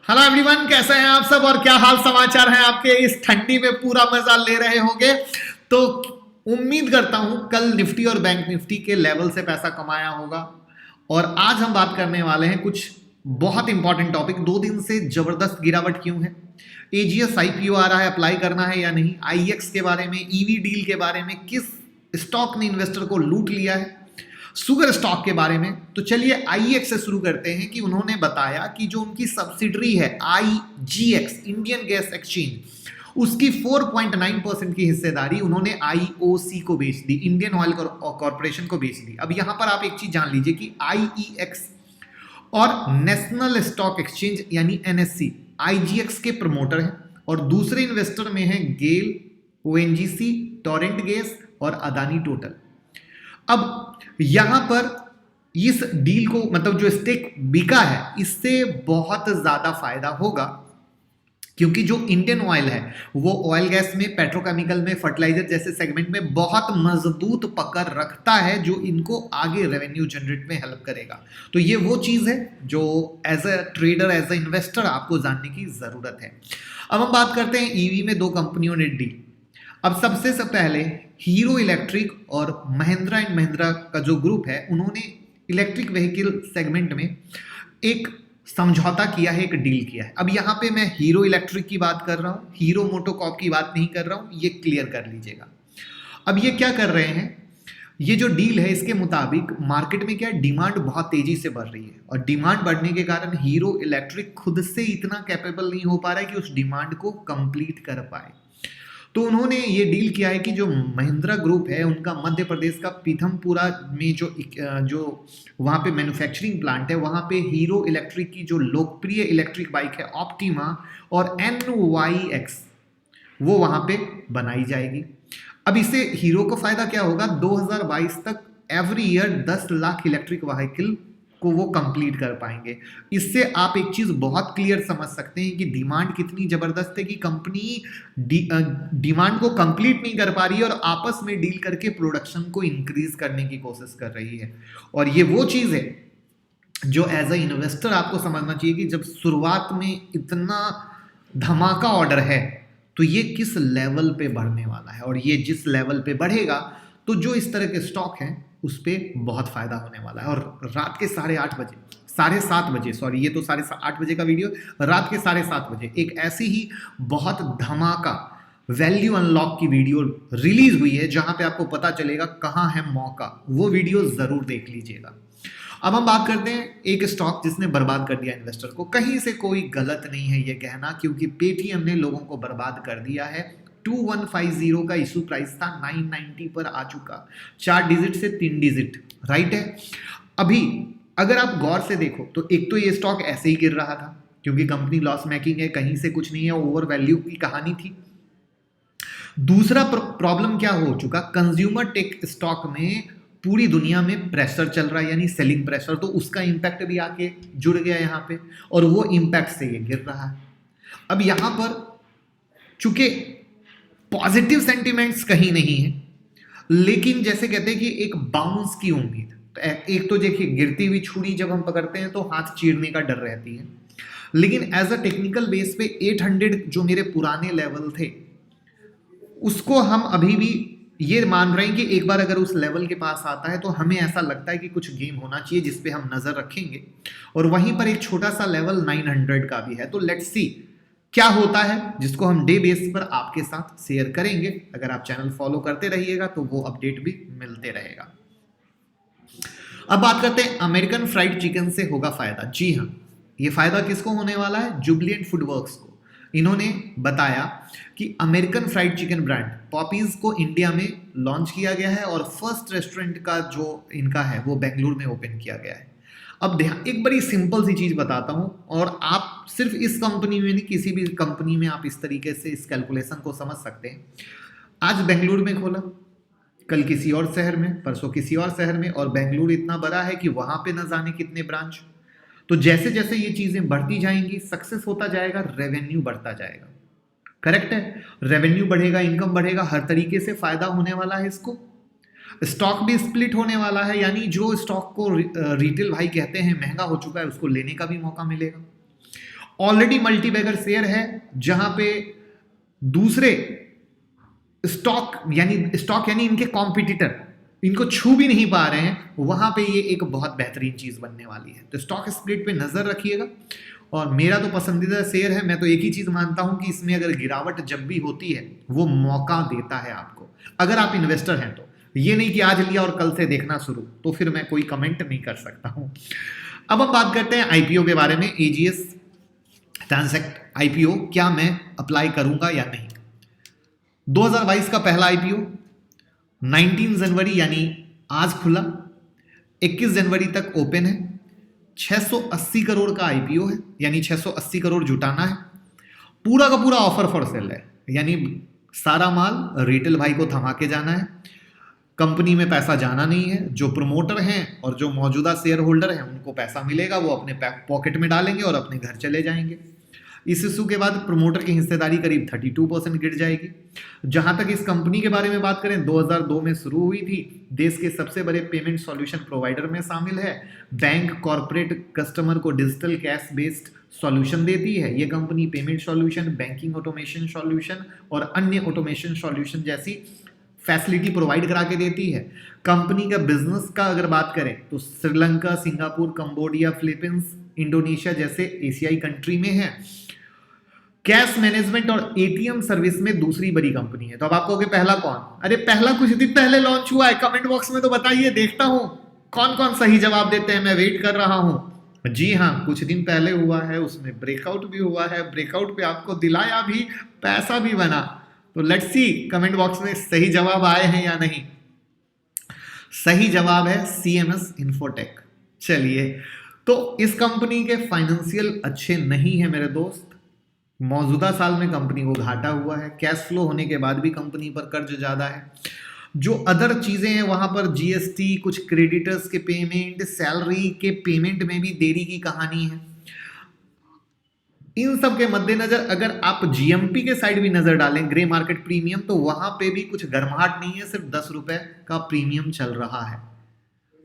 Hello everyone, कैसे हैं आप सब और क्या हाल समाचार हैं आपके। इस ठंडी में पूरा मजा ले रहे होंगे। तो उम्मीद करता हूं कल निफ्टी और बैंक निफ्टी के लेवल से पैसा कमाया होगा। और आज हम बात करने वाले हैं कुछ बहुत इंपॉर्टेंट टॉपिक। 2 दिन से जबरदस्त गिरावट क्यों है, एजीएस आईपीओ आ रहा है, अप्लाई करना है या नहीं, आईएक्स के बारे में, ईवी डील के बारे में, किस स्टॉक ने इन्वेस्टर को लूट लिया है, सुगर स्टॉक के बारे में। तो चलिए आईएक्स से शुरू करते हैं कि उन्होंने बताया कि जो उनकी सब्सिडरी है आईजीएक्स, इंडियन गैस एक्सचेंज, उसकी 4.9% की हिस्सेदारी उन्होंने आईओसी को बेच दी, इंडियन ऑयल कॉर्पोरेशन को बेच दी। अब यहां पर आप एक चीज जान लीजिए कि आईईएक्स और नेशनल स्टॉक एक्सचेंज यानी एनएससी आईजीएक्स के प्रमोटर हैं और दूसरे इन्वेस्टर में हैं गेल, ओएनजीसी, टोरेंट गैस और अदानी टोटल। अब यहां पर इस डील को मतलब जो स्टेक बिका है इससे बहुत ज्यादा फायदा होगा, क्योंकि जो इंडियन ऑयल है वो ऑयल गैस में, पेट्रोकेमिकल में, फर्टिलाइजर जैसे सेगमेंट में बहुत मजबूत पकड़ रखता है जो इनको आगे रेवेन्यू जनरेट में हेल्प करेगा। तो ये वो चीज है जो as a trader, as a investor आपको जानने की जरूरत है। अब हम बात करते हैं ईवी में 2 कंपनियों ने डील। अब सबसे पहले हीरो इलेक्ट्रिक और महिंद्रा एंड महिंद्रा का जो ग्रुप है उन्होंने इलेक्ट्रिक व्हीकल सेगमेंट में एक समझौता किया है, एक डील किया है। अब यहां पे मैं हीरो इलेक्ट्रिक की बात कर रहा हूं, हीरो मोटोकॉर्प की बात नहीं कर रहा हूं, ये क्लियर कर लीजिएगा। अब ये क्या कर रहे हैं, ये जो डील है इसके मुताबिक मार्केट में क्या है, डिमांड बहुत तेजी से बढ़ रही है और डिमांड बढ़ने के कारण हीरो इलेक्ट्रिक खुद से इतना कैपेबल नहीं हो पा रहा है कि उस डिमांड को कंप्लीट कर पाए। तो उन्होंने ये डील किया है कि जो महिंद्रा ग्रुप है उनका मध्य प्रदेश का पीथमपुरा में जो वहाँ पे मैन्युफैक्चरिंग प्लांट है, वहाँ पे हीरो इलेक्ट्रिक की जो लोकप्रिय इलेक्ट्रिक बाइक है ऑप्टिमा और NYX वो वहाँ पे बनाई जाएगी। अब इससे हीरो को फायदा क्या होगा, 2022 तक every year 10 lakh electric vehicle को वो कंप्लीट कर पाएंगे। इससे आप एक चीज बहुत क्लियर समझ सकते हैं कि डिमांड कितनी जबरदस्त है कि कंपनी डिमांड को कंप्लीट नहीं कर पा रही है और आपस में डील करके प्रोडक्शन को इंक्रीज करने की कोशिश कर रही है। और ये वो चीज है जो एज अ इन्वेस्टर आपको समझना चाहिए कि जब शुरुआत में इतना धमाका ऑर्डर है तो ये किस लेवल पे बढ़ने वाला है, और ये जिस लेवल पे बढ़ेगा तो जो इस तरह के स्टॉक हैं उस पर बहुत फायदा होने वाला है। और रात के 7:30 बजे, सॉरी ये तो 8:30 बजे का वीडियो, रात के 7:30 बजे एक ऐसी ही बहुत धमाका वैल्यू अनलॉक की वीडियो रिलीज हुई है जहां पे आपको पता चलेगा कहां है मौका। वो वीडियो जरूर देख लीजिएगा। अब हम बात करते हैं एक स्टॉक जिसने बर्बाद कर दिया इन्वेस्टर को। कहीं से कोई गलत नहीं है ये कहना, क्योंकि पेटीएम ने लोगों को बर्बाद कर दिया है। 2150 का इशू प्राइस था, 990 पर आ चुका, 4 डिजिट से 3 डिजिट, राइट है। अभी अगर आप गौर से देखो तो एक तो ये स्टॉक ऐसे ही गिर रहा था क्योंकि कंपनी लॉस मेकिंग है, कहीं से कुछ नहीं है, ओवर वैल्यू की कहानी थी। दूसरा प्रॉब्लम क्या हो चुका, कंज्यूमर टेक स्टॉक में पूरी दुनिया में प्रेशर चल रहा है यानी सेलिंग प्रेशर, तो उसका इंपैक्ट भी आके जुड़ गया यहाँ पे और वो इंपैक्ट से ये गिर रहा है। अब यहाँ पर चूंकि पॉजिटिव सेंटिमेंट्स कहीं नहीं है, लेकिन जैसे कहते हैं कि एक बाउंस की उम्मीद, तो एक तो देखिए गिरती हुई छुरी जब हम पकड़ते हैं तो हाथ चीरने का डर रहती है, लेकिन एज अ टेक्निकल बेस पे 800 जो मेरे पुराने लेवल थे उसको हम अभी भी ये मान रहे हैं कि एक बार अगर उस लेवल के पास आता है तो हमें ऐसा लगता है कि कुछ गेम होना चाहिए जिस पे हम नजर रखेंगे। और वहीं पर एक छोटा सा लेवल 900 का भी है, तो लेट्स सी क्या होता है, जिसको हम डे बेस पर आपके साथ शेयर करेंगे। अगर आप चैनल फॉलो करते रहिएगा तो वो अपडेट भी मिलते रहेगा। अब बात करते हैं अमेरिकन फ्राइड चिकन से होगा फायदा। जी हाँ, ये फायदा किसको होने वाला है, जुबिलेंट फूडवर्क्स को। इन्होंने बताया कि American fried chicken brand poppies को इंडिया में लॉन्च किया गया है और फर्स्ट रेस्टोरेंट का जो इनका है वो बेंगलुरु में ओपन किया गया है। अब ध्यान, एक बड़ी सिंपल सी चीज बताता हूं और आप सिर्फ इस कंपनी में नहीं किसी भी कंपनी में आप इस तरीके से इस कैलकुलेशन को समझ सकते हैं। आज बेंगलुरु में खोला, कल किसी और शहर में, परसों किसी और शहर में, और बेंगलुरु इतना बड़ा है कि वहां पे न जाने कितने ब्रांच। तो जैसे जैसे ये चीजें बढ़ती जाएंगी, सक्सेस होता जाएगा, रेवेन्यू बढ़ता जाएगा। करेक्ट है, रेवेन्यू बढ़ेगा, इनकम बढ़ेगा, हर तरीके से फायदा होने वाला है इसको। स्टॉक भी स्प्लिट होने वाला है, यानी जो स्टॉक को रिटेल भाई कहते हैं महंगा हो चुका है उसको लेने का भी मौका मिलेगा। ऑलरेडी मल्टीबैगर शेयर है जहां पे दूसरे स्टॉक यानी इनके कॉम्पिटिटर इनको छू भी नहीं पा रहे हैं, वहां पे ये एक बहुत बेहतरीन चीज बनने वाली है। तो स्टॉक स्प्लिट पे नजर रखिएगा। और मेरा तो पसंदीदा शेयर है, मैं तो एक ही चीज मानता हूं कि इसमें अगर गिरावट जब भी होती है वो मौका देता है आपको, अगर आप इन्वेस्टर हैं तो। ये नहीं कि आज लिया और कल से देखना शुरू, तो फिर मैं कोई कमेंट नहीं कर सकता हूं। अब हम बात करते हैं आईपीओ के बारे में। एजीएस ट्रांसैक्ट आईपीओ, क्या मैं अप्लाई करूंगा या नहीं। 2022 का पहला आईपीओ 19 जनवरी यानी आज खुला, 21 जनवरी तक ओपन है। 680 करोड़ का आईपीओ है, यानी 680 करोड़ जुटाना है। पूरा का पूरा ऑफर फॉर सेल है, यानी सारा माल रिटेल भाई को थमा के जाना है। कंपनी में पैसा जाना नहीं है। जो प्रमोटर हैं और जो मौजूदा शेयर होल्डर हैं उनको पैसा मिलेगा, वो अपने पॉकेट में डालेंगे और अपने घर चले जाएंगे। इस इशू के बाद प्रमोटर की हिस्सेदारी करीब 32% गिर जाएगी। जहां तक इस कंपनी के बारे में बात करें, 2002 में शुरू हुई थी, देश के सबसे बड़े पेमेंट सॉल्यूशन प्रोवाइडर में शामिल है। बैंक कॉर्पोरेट कस्टमर को डिजिटल कैश बेस्ड सॉल्यूशन देती है। ये company payment solution, banking automation solution और अन्य ऑटोमेशन सॉल्यूशन जैसी फैसिलिटी प्रोवाइड करा के देती है। कंपनी का बिजनेस का अगर बात करें तो Sri Lanka, Singapore, Cambodia, Philippines, Indonesia जैसे एशियाई कंट्री में है। कैश मैनेजमेंट और एटीएम सर्विस में दूसरी बड़ी कंपनी है। तो अब आप कहोगे पहला कौन? अरे पहला कुछ दिन पहले लॉन्च हुआ है। कमेंट बॉक्स में तो बताइए, देखता हूं कौन कौन सही जवाब देते हैं, मैं वेट कर रहा हूं। जी हाँ, कुछ दिन पहले हुआ है, उसमें ब्रेकआउट भी हुआ है, ब्रेकआउट पे आपको दिलाया भी, पैसा भी बना। तो लेट्स सी कमेंट बॉक्स में सही जवाब आए हैं या नहीं। सही जवाब है सीएमएस इन्फोटेक। चलिए, तो इस कंपनी के फाइनेंशियल अच्छे नहीं है मेरे दोस्त। मौजूदा साल में कंपनी को घाटा हुआ है। कैश फ्लो होने के बाद भी कंपनी पर कर्ज ज्यादा है। जो अदर चीजें हैं वहां पर जीएसटी, कुछ क्रेडिटर्स के पेमेंट, सैलरी के पेमेंट में भी देरी की कहानी है। इन सब के मद्देनजर अगर आप जीएमपी के साइड भी नजर डालें, ग्रे मार्केट प्रीमियम, तो वहां पे भी कुछ गर्माहट नहीं है, सिर्फ 10 रुपए का प्रीमियम चल रहा है।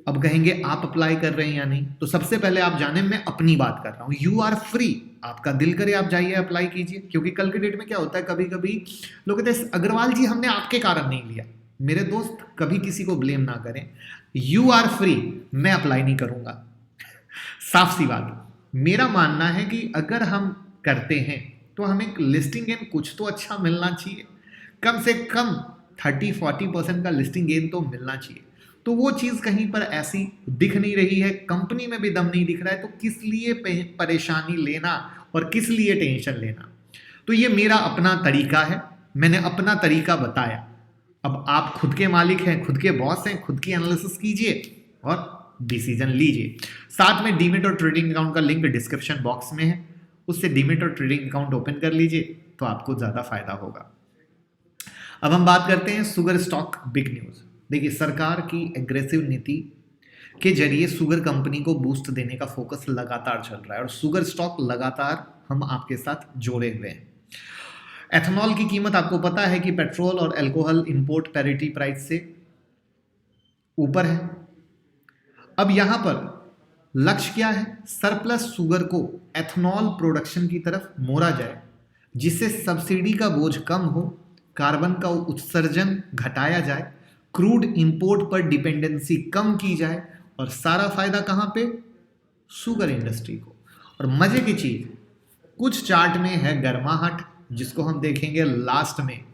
अब कहेंगे आप अप्लाई कर रहे हैं या नहीं, तो सबसे पहले आप जाने, मैं अपनी बात कर रहा हूं। यू आर फ्री, आपका दिल करे आप जाइए अप्लाई कीजिए। क्योंकि कल के डेट में क्या होता है, कभी कभी लोग कहते हैं अग्रवाल जी हमने आपके कारण नहीं लिया। मेरे दोस्त कभी किसी को ब्लेम ना करें। यू आर फ्री, मैं अप्लाई नहीं करूंगा। साफ सी बात। मेरा मानना है कि अगर हम करते हैं तो हमें लिस्टिंग गेन कुछ तो अच्छा मिलना चाहिए, कम से कम 30-40% का लिस्टिंग गेन तो मिलना चाहिए। तो वो चीज़ कहीं पर ऐसी दिख नहीं रही है, कंपनी में भी दम नहीं दिख रहा है, तो किस लिए परेशानी लेना और किस लिए टेंशन लेना। तो ये मेरा अपना तरीका है, मैंने अपना तरीका बताया। अब आप खुद के मालिक हैं, खुद के बॉस हैं, खुद की एनालिसिस कीजिए और डिसीजन लीजिए। साथ में डीमेट और ट्रेडिंग अकाउंट का लिंक डिस्क्रिप्शन बॉक्स में है, उससे डीमेट और ट्रेडिंग अकाउंट ओपन कर लीजिए तो आपको ज़्यादा फायदा होगा। अब हम बात करते हैं शुगर स्टॉक बिग न्यूज़। देखिए, सरकार की एग्रेसिव नीति के जरिए शुगर कंपनी को बूस्ट देने का फोकस लगातार चल रहा है और शुगर स्टॉक लगातार हम आपके साथ जोड़े हुए हैं। एथनॉल की कीमत आपको पता है कि पेट्रोल और अल्कोहल इंपोर्ट पैरिटी प्राइस से ऊपर है। अब यहां पर लक्ष्य क्या है, सरप्लस शुगर को एथनॉल प्रोडक्शन की तरफ मोड़ा जाए, जिससे सब्सिडी का बोझ कम हो, कार्बन का उत्सर्जन घटाया जाए, क्रूड इंपोर्ट पर डिपेंडेंसी कम की जाए और सारा फायदा कहां पे, शुगर इंडस्ट्री को। और मजे की चीज, कुछ चार्ट में है गर्माहट, जिसको हम देखेंगे लास्ट में।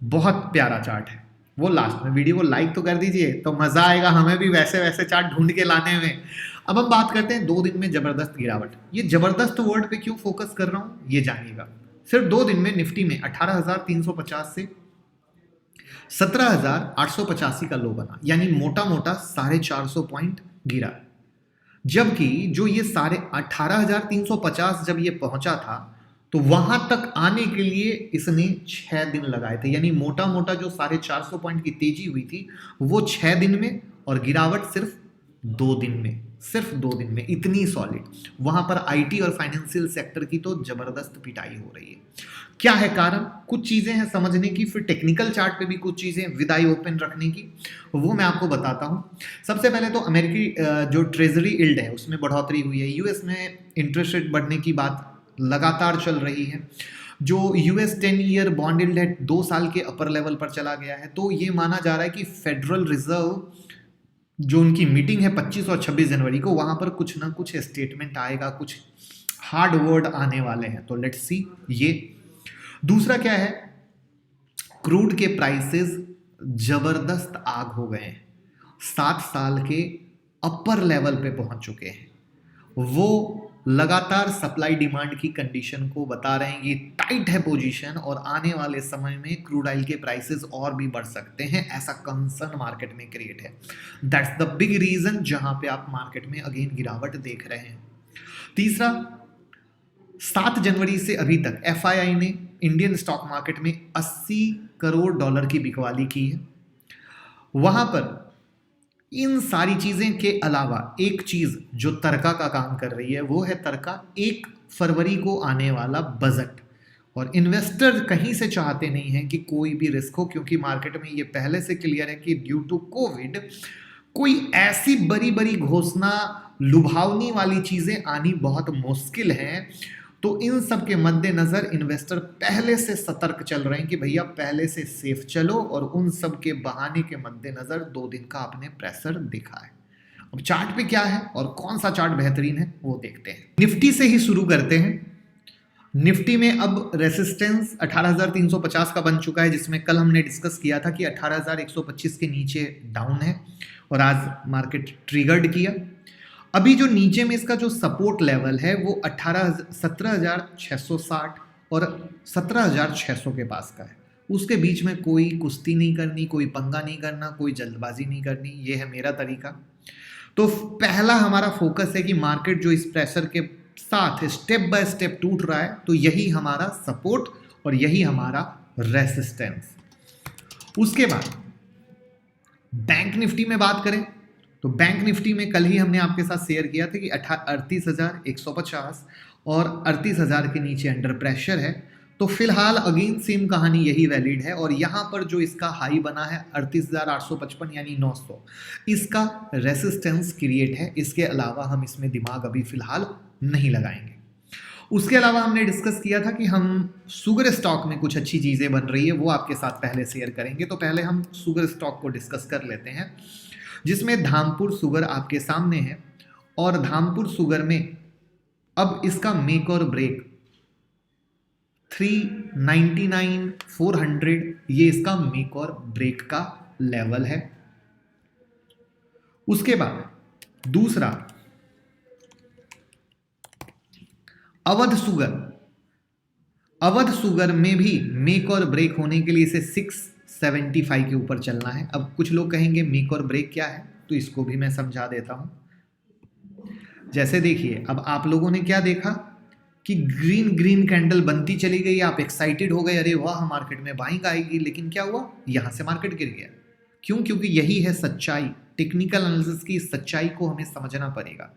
बहुत प्यारा चार्ट है वो, लास्ट में। वीडियो को लाइक तो कर दीजिए तो मजा आएगा हमें भी वैसे वैसे चार्ट ढूंढ के लाने में। अब हम बात करते हैं 2 दिन में जबरदस्त गिरावट। ये जबरदस्त वर्ड पे क्यों फोकस कर रहा हूं ये जानिएगा। सिर्फ 2 दिन में निफ्टी में 18,350 से 17,885 का लो बना, यानी मोटा मोटा 450 पॉइंट गिरा। जबकि जो ये 18,350 जब ये पहुंचा था तो वहां तक आने के लिए इसने 6 दिन लगाए थे, यानी मोटा मोटा जो 450 पॉइंट की तेजी हुई थी वो 6 दिन में और गिरावट सिर्फ 2 दिन में। सिर्फ 2 दिन में, इतनी सॉलिड। वहां पर आईटी और फाइनेंशियल सेक्टर की तो जबरदस्त पिटाई हो रही है। क्या है कारण? कुछ चीजें हैं समझने की, फिर टेक्निकल चार्ट पे भी कुछ चीजें विद आई ओपन रखने की, वो मैं आपको बताता हूं। सबसे पहले तो अमेरिकी जो ट्रेजरी यील्ड है उसमें बढ़ोतरी हुई है। यूएस में इंटरेस्ट रेट बढ़ने की बात लगातार चल रही है। जो यूएस 10 ईयर बॉन्ड यील्ड है 2 साल के अपर लेवल पर चला गया है। तो ये माना जा रहा है कि फेडरल रिजर्व जो उनकी मीटिंग है 25 और 26 जनवरी को, वहां पर कुछ ना कुछ स्टेटमेंट आएगा, कुछ हार्ड वर्ड आने वाले हैं। तो लेट्स सी ये। दूसरा क्या है, क्रूड के प्राइसेस जबरदस्त आग हो गए हैं, 7 साल के अपर लेवल पे पहुंच चुके हैं। वो लगातार सप्लाई डिमांड की कंडीशन को बता रहे हैं, ये टाइट है पोजीशन और आने वाले समय में क्रूड ऑयल के प्राइसेस और भी बढ़ सकते हैं, ऐसा कंसर्न मार्केट में क्रिएट है। दैट्स द बिग रीजन जहां पे आप मार्केट में अगेन गिरावट देख रहे हैं। तीसरा, 7 जनवरी से अभी तक एफआईआई ने इंडियन स्टॉक मार्केट में 80 करोड़ डॉलर की बिकवाली की है। वहां पर इन सारी चीजें के अलावा एक चीज जो तर्का का काम कर रही है वो है तर्का 1 फरवरी को आने वाला बजट। और इन्वेस्टर कहीं से चाहते नहीं है कि कोई भी रिस्क हो, क्योंकि मार्केट में ये पहले से क्लियर है कि ड्यू टू कोविड कोई ऐसी बड़ी बड़ी घोषणा लुभावनी वाली चीजें आनी बहुत मुश्किल है। तो इन सब के मद्देनजर इन्वेस्टर पहले से सतर्क चल रहे हैं कि भैया पहले से सेफ चलो, और उन सब के बहाने के मद्देनजर 2 दिन का आपने प्रेशर दिखा है। अब चार्ट पे क्या है और कौन सा चार्ट बेहतरीन है वो देखते हैं। निफ्टी से ही शुरू करते हैं। निफ्टी में अब रेसिस्टेंस 18,350 का बन चुका है, जिसमें कल हमने डिस्कस किया था कि 18,125 के नीचे डाउन है और आज मार्केट ट्रिगर्ड किया। अभी जो नीचे में इसका जो सपोर्ट लेवल है वो 17,660 और 17,600 के पास का है। उसके बीच में कोई कुश्ती नहीं करनी, कोई पंगा नहीं करना, कोई जल्दबाजी नहीं करनी, ये है मेरा तरीका। तो पहला हमारा फोकस है कि मार्केट जो इस प्रेशर के साथ स्टेप बाय स्टेप टूट रहा है, तो यही हमारा सपोर्ट और यही हमारा रेसिस्टेंस। उसके बाद बैंक निफ्टी में बात करें तो बैंक निफ्टी में कल ही हमने आपके साथ शेयर किया था कि 38,150 और 38,000 के नीचे अंडर प्रेशर है। तो फिलहाल अगेन सेम कहानी यही वैलिड है, और यहाँ पर जो इसका हाई बना है 38,855 यानी 900, इसका रेसिस्टेंस क्रिएट है। इसके अलावा हम इसमें दिमाग अभी फिलहाल नहीं लगाएंगे। उसके अलावा हमने डिस्कस किया था कि हम शुगर स्टॉक में कुछ अच्छी चीज़ें बन रही है, वो आपके साथ पहले शेयर करेंगे। तो पहले हम शुगर स्टॉक को डिस्कस कर लेते हैं, जिसमें धामपुर शुगर आपके सामने है। और धामपुर शुगर में अब इसका मेक और ब्रेक 399, 400, ये इसका मेक और ब्रेक का लेवल है। उसके बाद दूसरा अवध शुगर। अवध शुगर में भी मेक और ब्रेक होने के लिए इसे 675 के ऊपर चलना है। अब कुछ लोग कहेंगे मेक और ब्रेक क्या है, तो इसको भी मैं समझा देता हूं। जैसे देखिए, अब आप लोगों ने क्या देखा कि ग्रीन ग्रीन कैंडल बनती चली गई, आप एक्साइटेड हो गए, अरे वाह मार्केट में बाइंग आएगी। लेकिन क्या हुआ, यहां से मार्केट गिर गया। क्यों? क्योंकि यही है सच्चाई। टेक्निकल एनालिसिस की सच्चाई को हमें समझना पड़ेगा।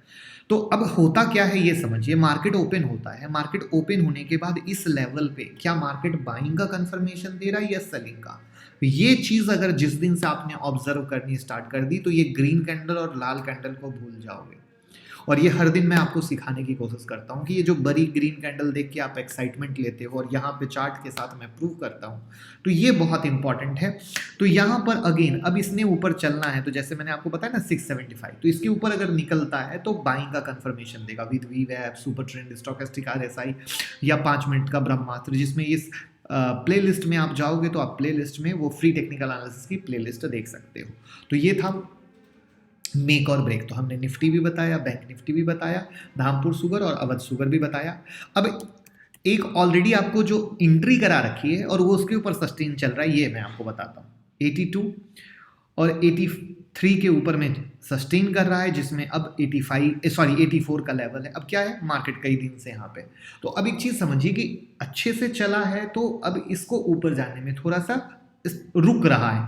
तो अब होता क्या है ये समझिए। मार्केट ओपन होता है, मार्केट ओपन होने के बाद इस लेवल पे क्या मार्केट बाइंग का कंफर्मेशन दे रहा है या सेलिंग का। ये चीज अगर जिस दिन से आपने ऑब्जर्व करनी स्टार्ट कर दी, तो ये ग्रीन कैंडल और लाल कैंडल को भूल जाओगे। और ये हर दिन मैं आपको सिखाने की कोशिश करता हूँ कि ये जो बड़ी ग्रीन कैंडल देख के आप एक्साइटमेंट लेते हो और यहाँ पे चार्ट के साथ मैं प्रूव करता हूँ, तो ये बहुत इंपॉर्टेंट है। तो यहाँ पर अगेन अब इसने ऊपर चलना है, तो जैसे मैंने आपको बताया ना 675, तो इसके ऊपर अगर निकलता है तो बाइंग का कंफर्मेशन देगा विद वीवैप, सुपर ट्रेंड, स्टोकेस्टिक RSI या 5 मिनट का ब्रह्मास्त्र, जिसमें इस प्लेलिस्ट में आप जाओगे तो आप प्लेलिस्ट में वो फ्री टेक्निकल एनालिसिस की प्लेलिस्ट देख सकते हो। तो ये था मेक और ब्रेक। तो हमने निफ्टी भी बताया, बैंक निफ्टी भी बताया, धामपुर शुगर और अवध शुगर भी बताया। अब एक ऑलरेडी आपको जो एंट्री करा रखी है और वो उसके ऊपर सस्टेन चल रहा है, ये मैं आपको बताता हूँ। 82 और 83 के ऊपर में सस्टेन कर रहा है, जिसमें अब 84 का लेवल है। अब क्या है, मार्केट कई दिन से यहाँ पे। तो अब एक चीज़ समझिए कि अच्छे से चला है, तो अब इसको ऊपर जाने में थोड़ा सा रुक रहा है,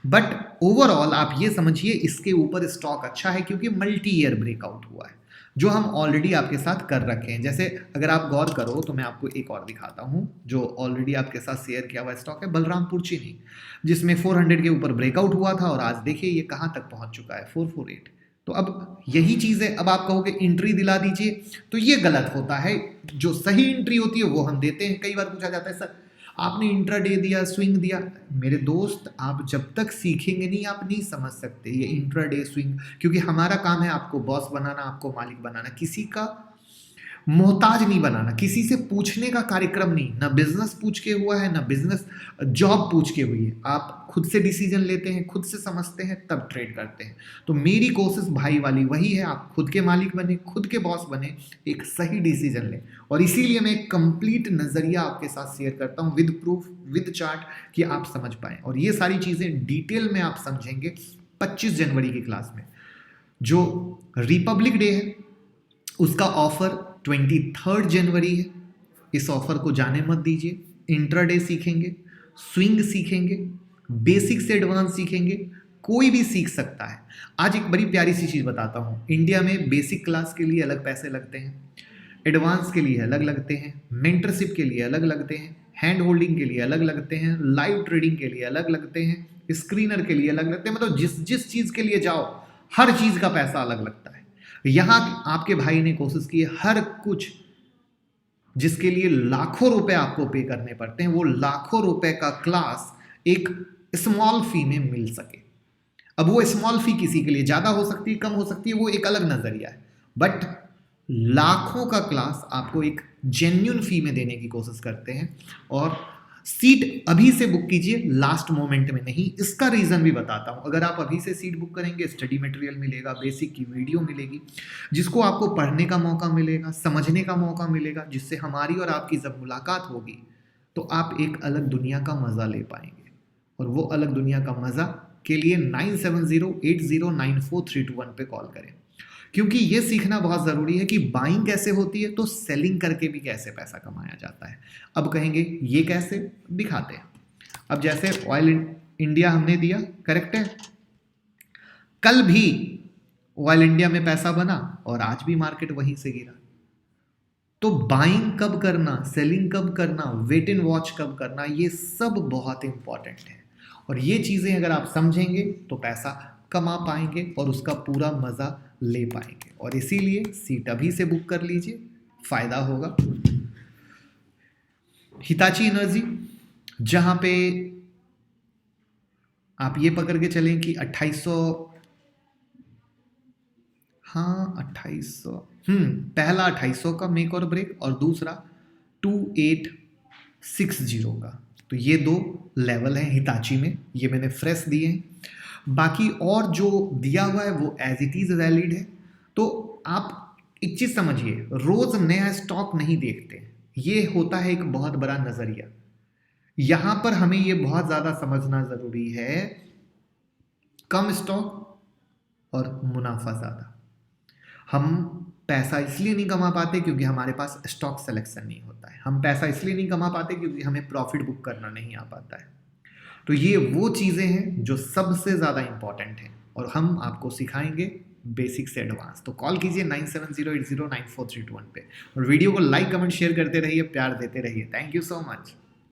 बट ओवरऑल आप ये समझिए इसके ऊपर स्टॉक अच्छा है क्योंकि मल्टी ईयर ब्रेकआउट हुआ है, जो हम ऑलरेडी आपके साथ कर रखे हैं। जैसे अगर आप गौर करो तो मैं आपको एक और दिखाता हूं जो ऑलरेडी आपके साथ शेयर किया हुआ स्टॉक है, बलरामपुर चीनी, जिसमें 400 के ऊपर ब्रेकआउट हुआ था और आज देखिए ये कहां तक पहुंच चुका है, 448। तो अब यही चीज़ है, अब आप कहोगे एंट्री दिला दीजिए, तो ये गलत होता है। जो सही एंट्री होती है वो हम देते हैं। कई बार पूछा जाता है सर आपने इंट्राडे दिया, स्विंग दिया। मेरे दोस्त, आप जब तक सीखेंगे नहीं आप नहीं समझ सकते ये इंट्राडे स्विंग, क्योंकि हमारा काम है आपको बॉस बनाना, आपको मालिक बनाना, किसी का मोहताज नहीं बनाना, किसी से पूछने का कार्यक्रम नहीं, ना बिजनेस पूछ के हुआ है ना बिजनेस जॉब पूछ के हुई है। आप खुद से डिसीजन लेते हैं, खुद से समझते हैं, तब ट्रेड करते हैं। तो मेरी कोशिश भाई वाली वही है, आप खुद के मालिक बने, खुद के बॉस बने, एक सही डिसीजन लें। और इसीलिए मैं एक कंप्लीट नज़रिया आपके साथ शेयर करता हूँ विद प्रूफ, विद चार्ट, कि आप समझ पाएँ। और ये सारी चीज़ें डिटेल में आप समझेंगे 25 जनवरी की क्लास में। जो रिपब्लिक डे है उसका ऑफर 23 जनवरी है। इस ऑफर को जाने मत दीजिए। इंट्राडे सीखेंगे, स्विंग सीखेंगे, बेसिक से एडवांस सीखेंगे, कोई भी सीख सकता है। आज एक बड़ी प्यारी सी चीज़ बताता हूँ। इंडिया में बेसिक क्लास के लिए अलग पैसे लगते हैं, एडवांस के लिए अलग लगते हैं, मेंटरशिप के लिए अलग लगते हैं, हैंड होल्डिंग के लिए अलग लगते हैं, लाइव ट्रेडिंग के लिए अलग लगते हैं, स्क्रीनर के लिए अलग लगते हैं। मतलब जिस चीज़ के लिए जाओ हर चीज़ का पैसा अलग लगता है। यहाँ आपके भाई ने कोशिश की है हर कुछ, जिसके लिए लाखों रुपए आपको पे करने पड़ते हैं, वो लाखों रुपए का क्लास एक स्मॉल फी में मिल सके। अब वो स्मॉल फी किसी के लिए ज़्यादा हो सकती है, कम हो सकती है, वो एक अलग नज़रिया है, बट लाखों का क्लास आपको एक जेन्युइन फी में देने की कोशिश करते हैं। और सीट अभी से बुक कीजिए, लास्ट मोमेंट में नहीं। इसका रीज़न भी बताता हूँ। अगर आप अभी से सीट बुक करेंगे, स्टडी मटेरियल मिलेगा, बेसिक की वीडियो मिलेगी, जिसको आपको पढ़ने का मौका मिलेगा, समझने का मौका मिलेगा, जिससे हमारी और आपकी जब मुलाकात होगी तो आप एक अलग दुनिया का मज़ा ले पाएंगे। और वो अलग दुनिया का मज़ा के लिए 9708094321 पे कॉल करें, क्योंकि ये सीखना बहुत ज़रूरी है कि बाइंग कैसे होती है तो सेलिंग करके भी कैसे पैसा कमाया जाता है। अब कहेंगे ये कैसे, दिखाते हैं। अब जैसे ऑयल इंडिया हमने दिया, करेक्ट है, कल भी ऑयल इंडिया में पैसा बना और आज भी मार्केट वहीं से गिरा। तो बाइंग कब करना, सेलिंग कब करना, वेट एंड वॉच कब करना, ये सब बहुत इंपॉर्टेंट है। और ये चीज़ें अगर आप समझेंगे तो पैसा कमा पाएंगे और उसका पूरा मज़ा ले पाएंगे। और इसीलिए सीट अभी से बुक कर लीजिए, फ़ायदा होगा। हिताची एनर्जी, जहाँ पे आप ये पकड़ के चलें कि 2800, हाँ 2800, पहला 2800 का मेक और ब्रेक और दूसरा 2860 का। तो ये दो लेवल हैं हिताची में, ये मैंने फ्रेश दिए हैं। बाकी और जो दिया हुआ है वो एज इट इज़ वैलिड है। तो आप एक चीज़ समझिए, रोज़ नया स्टॉक नहीं देखते, ये होता है एक बहुत बड़ा नज़रिया। यहाँ पर हमें ये बहुत ज़्यादा समझना ज़रूरी है, कम स्टॉक और मुनाफा ज़्यादा। हम पैसा इसलिए नहीं कमा पाते क्योंकि हमारे पास स्टॉक सिलेक्शन नहीं होता है। हम पैसा इसलिए नहीं कमा पाते क्योंकि हमें प्रॉफिट बुक करना नहीं आ पाता है। तो ये वो चीज़ें हैं जो सबसे ज़्यादा इंपॉर्टेंट हैं और हम आपको सिखाएंगे बेसिक से एडवांस। तो कॉल कीजिए 9708094321 पे और वीडियो को लाइक कमेंट शेयर करते रहिए, प्यार देते रहिए। Thank you so much.